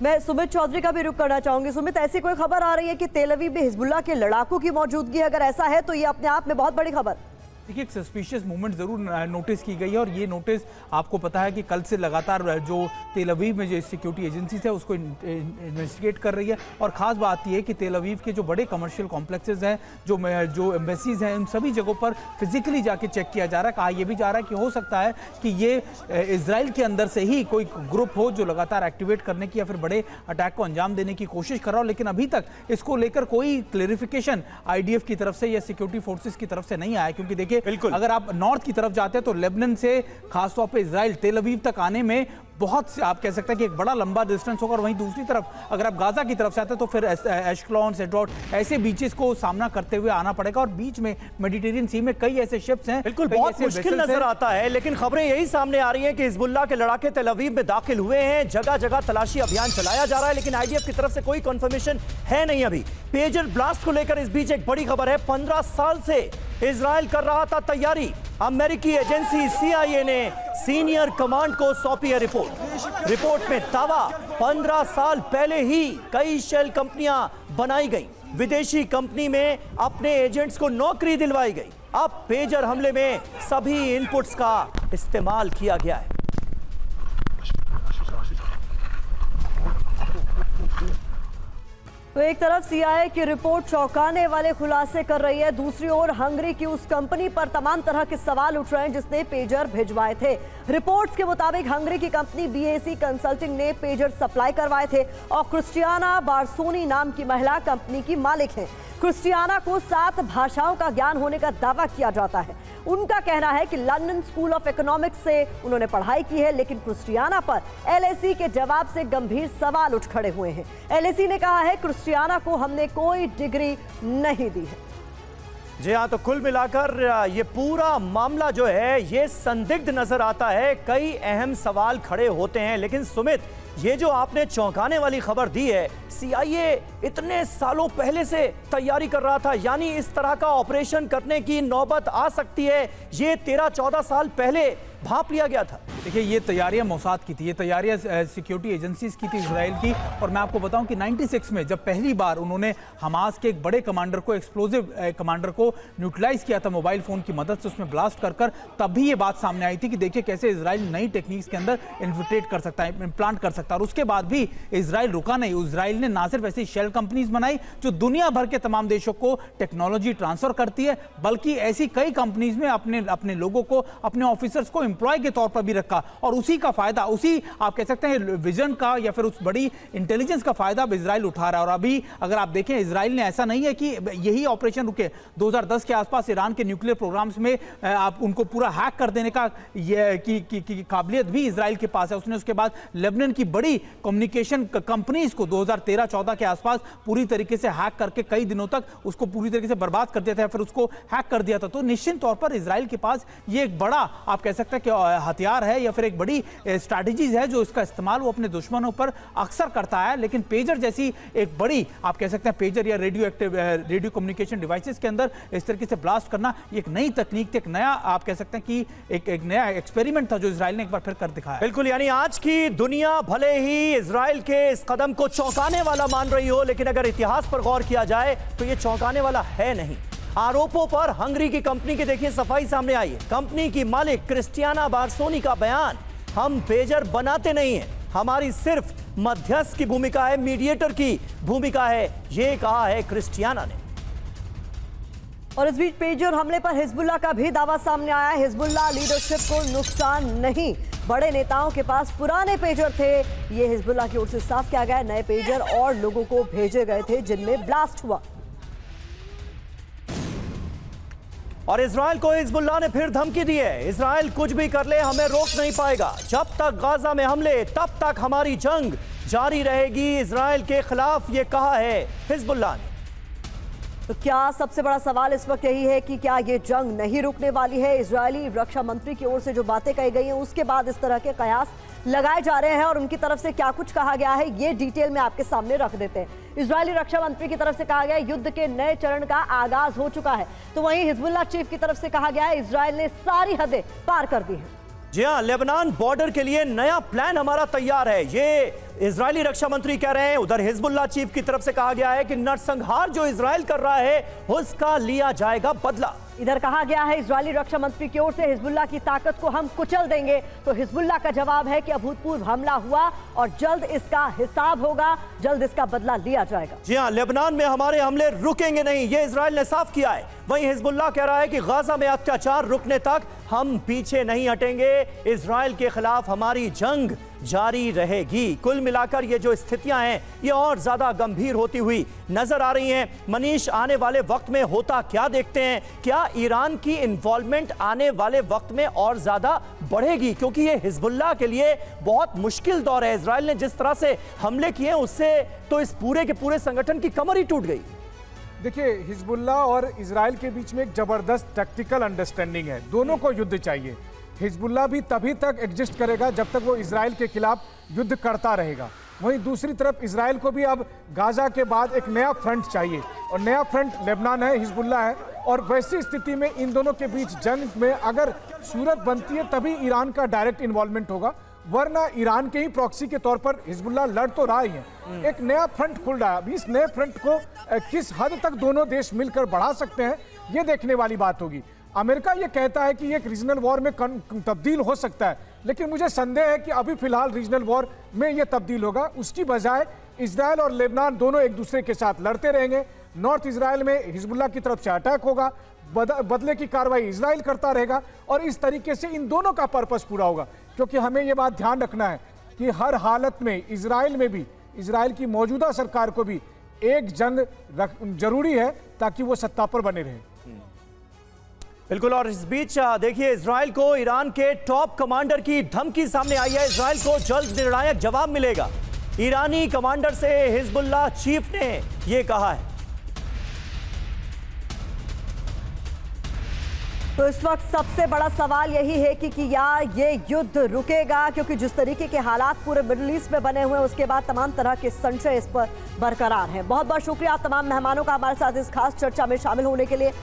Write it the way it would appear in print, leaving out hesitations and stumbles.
मैं सुमित चौधरी का भी रुख करना चाहूंगी। सुमित, ऐसी कोई खबर आ रही है कि तेल अवीव में हिजबुल्लाह के लड़ाकों की मौजूदगी? अगर ऐसा है तो ये अपने आप में बहुत बड़ी खबर। देखिए, एक सस्पिशियस मूवमेंट जरूर नोटिस की गई है और ये नोटिस आपको पता है कि कल से लगातार जो तेल अवीव में जो सिक्योरिटी एजेंसीज है उसको इन्वेस्टिगेट कर रही है। और ख़ास बात यह है कि तेल अवीव के जो बड़े कमर्शियल कॉम्प्लेक्सेस हैं, जो एम्बेसीज हैं, उन सभी जगहों पर फिजिकली जाके चेक किया जा रहा है। कहा यह भी जा रहा है कि हो सकता है कि ये इजराइल के अंदर से ही कोई ग्रुप हो जो लगातार एक्टिवेट करने की या फिर बड़े अटैक को अंजाम देने की कोशिश कर रहा हो। लेकिन अभी तक इसको लेकर कोई क्लेरिफिकेशन IDF की तरफ से या सिक्योरिटी फोर्सेस की तरफ से नहीं आया। क्योंकि देखिए, बिल्कुल अगर आप नॉर्थ की तरफ जाते हैं तो लेबनान से खासतौर पे इजराइल तेल अवीव तक आने में बहुत से आप कह सकते हैं कि एक बड़ा लंबा डिस्टेंस होगा। और वहीं दूसरी तरफ अगर आप गाजा की तरफ से आते हैं तो फिर एशक्लॉन, सेड्रॉट ऐसे बीचेस को सामना करते हुए आना पड़ेगा। और बीच में मेडिटेरियन सी में कई ऐसे शिप्स हैं, बिल्कुल बहुत मुश्किल नजर आता है। लेकिन खबरें यही सामने आ रही हैं कि हिजबुल्लाह के लड़ाके तेल अवीव में दाखिल हुए हैं। जगह जगह तलाशी अभियान चलाया जा रहा है, लेकिन IDF की तरफ से कोई कंफर्मेशन है नहीं अभी। पेजर ब्लास्ट को लेकर इस बीच एक बड़ी खबर है। 15 साल से इजराइल कर रहा था तैयारी। अमेरिकी एजेंसी CIA ने सीनियर कमांड को सौंपी है रिपोर्ट में दावा 15 साल पहले ही कई शेल कंपनियां बनाई गई, विदेशी कंपनी में अपने एजेंट्स को नौकरी दिलवाई गई। अब पेजर हमले में सभी इनपुट्स का इस्तेमाल किया गया है। तो एक तरफ CIA की रिपोर्ट चौंकाने वाले खुलासे कर रही है, दूसरी ओर हंगरी की उस कंपनी पर तमाम तरह के सवाल उठ रहे हैं जिसने पेजर भिजवाए थे। रिपोर्ट्स के मुताबिक हंगरी की कंपनी BAC कंसल्टिंग ने पेजर सप्लाई करवाए थे और क्रिस्टियाना बारसोनी नाम की महिला कंपनी की मालिक है। क्रिस्टियाना को 7 भाषाओं का ज्ञान होने का दावा किया जाता है। उनका कहना है कि लंदन स्कूल ऑफ इकोनॉमिक्स से उन्होंने पढ़ाई की है, लेकिन क्रिस्टियाना पर LSE के जवाब से गंभीर सवाल उठ खड़े हुए हैं। LSE ने कहा है क्रिस्टियाना को हमने कोई डिग्री नहीं दी है। जी हाँ, तो कुल मिलाकर ये पूरा मामला जो है ये संदिग्ध नजर आता है। कई अहम सवाल खड़े होते हैं। लेकिन सुमित, ये जो आपने चौंकाने वाली खबर दी है, CIA इतने सालों पहले से तैयारी कर रहा था, यानी इस तरह का ऑपरेशन करने की नौबत आ सकती है, ये 13-14 साल पहले भांप लिया गया था। देखिए, ये तैयारियां मोसाद की थी, ये तैयारियां सिक्योरिटी एजेंसीज की थी इजराइल की। और मैं आपको बताऊं कि 96 में जब पहली बार उन्होंने हमास के एक बड़े कमांडर को, एक्सप्लोजिव कमांडर को न्यूट्रलाइज किया था मोबाइल फोन की मदद से, उसमें ब्लास्ट कर तब भी ये बात सामने आई थी कि देखिए कैसे इजराइल नई टेक्निक्स के अंदर इन्फिल्ट्रेट कर सकता है, इम्प्लांट कर सकता है। और उसके बाद भी इजराइल रुका नहीं। इजराइल ने ना सिर्फ ऐसी शेल कंपनीज बनाई जो दुनिया भर के तमाम देशों को टेक्नोलॉजी ट्रांसफर करती है, बल्कि ऐसी कई कंपनीज में अपने लोगों को, अपने ऑफिसर्स को एम्प्लॉय के तौर पर भी रखा। और उसी का फायदा, उसी आप कह सकते हैं विजन का या फिर उस बड़ी इंटेलिजेंस का फायदा अब इजराइल उठा रहा है। और अभी अगर आप देखें, इजराइल ने ऐसा नहीं है कि यही ऑपरेशन रुके। 2010 के आसपास ईरान के न्यूक्लियर प्रोग्राम्स में आप उनको पूरा हैक कर देने का की काबिलियत भी इजराइल के पास है। उसने उसके बाद लेबनान की बड़ी कम्युनिकेशन कंपनीज को 2013-14 के आसपास पूरी तरीके से हैक करके कई दिनों तक उसको पूरी तरीके से बर्बाद कर दिया था, फिर उसको हैक कर दिया था। तो निश्चित तौर पर इजराइल के पास ये एक बड़ा आप कह सकते हैं कि हथियार है या फिर एक बड़ी स्ट्रैटेजीज है जो इसका इस्तेमाल वो अपने दुश्मनों पर अक्सर करता है। लेकिन पेजर जैसी एक बड़ी आप कह सकते हैं पेजर या रेडियो कम्युनिकेशन डिवाइसेस के अंदर इस तरीके से ब्लास्ट करना एक नई तकनीक थी, एक नया आप कह सकते हैं कि एक नया एक्सपेरिमेंट था जो इजराइल ने एक बार फिर कर दिखाया। बिल्कुल, यानी आज की दुनिया भले ही इजराइल के इस कदम को चौंकाने वाला मान रही हो, लेकिन अगर इतिहास पर गौर किया जाए तो यह चौंकाने वाला है नहीं। आरोपों पर हंगरी की कंपनी की देखिए सफाई सामने आई है। कंपनी की मालिक क्रिस्टियाना बारसोनी का बयान, हम पेजर बनाते नहीं हैं, हमारी सिर्फ मध्यस्थ की भूमिका है, मीडिएटर की भूमिका है, ये कहा है क्रिस्टियाना ने। और इस बीच पेजर हमले पर हिजबुल्लाह का भी दावा सामने आया। हिजबुल्लाह लीडरशिप को नुकसान नहीं, बड़े नेताओं के पास पुराने पेजर थे, ये हिजबुल्लाह की ओर से साफ किया गया। नए पेजर और लोगों को भेजे गए थे जिनमें ब्लास्ट हुआ। और इजराइल को हिजबुल्लाह ने फिर धमकी दी है, इजराइल कुछ भी कर ले हमें रोक नहीं पाएगा, जब तक गाजा में हमले तब तक हमारी जंग जारी रहेगी, इजराइल के खिलाफ ये कहा है हिजबुल्लाह ने। तो क्या सबसे बड़ा सवाल इस वक्त यही है कि क्या ये जंग नहीं रुकने वाली है? इजरायली रक्षा मंत्री की ओर से जो बातें कही गई हैं उसके बाद इस तरह के कयास लगाए जा रहे हैं और उनकी तरफ से क्या कुछ कहा गया है ये डिटेल में आपके सामने रख देते हैं। इजरायली रक्षा मंत्री की तरफ से कहा गया युद्ध के नए चरण का आगाज हो चुका है, तो वहीं हिजबुल्लाह चीफ की तरफ से कहा गया है इजराइल ने सारी हदें पार कर दी हैं। जी हाँ, लेबनान बॉर्डर के लिए नया प्लान हमारा तैयार है, ये इजरायली रक्षा मंत्री कह रहे हैं। उधर हिजबुल्लाह चीफ की तरफ से कहा गया है कि नरसंहार जो इजराइल कर रहा है उसका लिया जाएगा बदला। इधर कहा गया है इजरायली रक्षा मंत्री की ओर से हिजबुल्लाह की ताकत को हम कुचल देंगे। तो हिजबुल्लाह का जवाब है कि अभूतपूर्व हमला हुआ और जल्द इसका हिसाब होगा, जल्द इसका बदला लिया जाएगा। जी हाँ, लेबनान में हमारे हमले रुकेंगे नहीं, ये इजराइल ने साफ किया है। वहीं हिजबुल्लाह कह रहा है कि गाजा में अत्याचार रुकने तक हम पीछे नहीं हटेंगे, इजराइल के खिलाफ हमारी जंग जारी रहेगी। कुल मिलाकर ये जो स्थितियां हैं ये और ज्यादा गंभीर होती हुई नजर आ रही हैं। मनीष, आने वाले वक्त में होता क्या देखते हैं? क्या ईरान की इन्वॉल्वमेंट आने वाले वक्त में और ज्यादा बढ़ेगी? क्योंकि ये हिजबुल्लाह के लिए बहुत मुश्किल दौर है। इजराइल ने जिस तरह से हमले किए उससे तो इस पूरे के पूरे संगठन की कमर ही टूट गई। देखिए, हिजबुल्लाह और इजराइल के बीच में एक जबरदस्त टैक्टिकल अंडरस्टैंडिंग है। दोनों को युद्ध चाहिए। हिजबुल्लाह भी तभी तक एग्जिस्ट करेगा जब तक वो इजराइल के खिलाफ युद्ध करता रहेगा। वहीं दूसरी तरफ इजराइल को भी अब गाजा के बाद एक नया फ्रंट चाहिए और नया फ्रंट लेबनान है, हिजबुल्लाह है। और वैसी स्थिति में इन दोनों के बीच जंग में अगर सूरत बनती है तभी ईरान का डायरेक्ट इन्वॉल्वमेंट होगा, वरना ईरान के ही प्रॉक्सी के तौर पर हिजबुल्लाह लड़ तो रहा ही है। एक नया फ्रंट खुल रहा है। अभी इस नए फ्रंट को किस हद तक दोनों देश मिलकर बढ़ा सकते हैं ये देखने वाली बात होगी। अमेरिका ये कहता है कि ये एक रीजनल वॉर में तब्दील हो सकता है, लेकिन मुझे संदेह है कि अभी फिलहाल रीजनल वॉर में ये तब्दील होगा। उसकी बजाय इजराइल और लेबनान दोनों एक दूसरे के साथ लड़ते रहेंगे। नॉर्थ इजराइल में हिजबुल्लाह की तरफ से अटैक होगा, बदले की कार्रवाई इजराइल करता रहेगा और इस तरीके से इन दोनों का पर्पस पूरा होगा। क्योंकि हमें ये बात ध्यान रखना है कि हर हालत में इजराइल में भी, इजराइल की मौजूदा सरकार को भी एक जंग जरूरी है ताकि वो सत्ता पर बने रहे। बिल्कुल। और इस बीच देखिए, इजराइल को ईरान के टॉप कमांडर की धमकी सामने आई है। इजराइल को जल्द निर्णायक जवाब मिलेगा। ईरानी कमांडर से हिजबुल्लाह चीफ ने यह कहा है। तो इस वक्त सबसे बड़ा सवाल यही है कि क्या ये युद्ध रुकेगा? क्योंकि जिस तरीके के हालात पूरे मिडिल ईस्ट में बने हुए हैं उसके बाद तमाम तरह के संशय इस पर बरकरार हैं। बहुत बहुत शुक्रिया आप तमाम मेहमानों का हमारे साथ इस खास चर्चा में शामिल होने के लिए।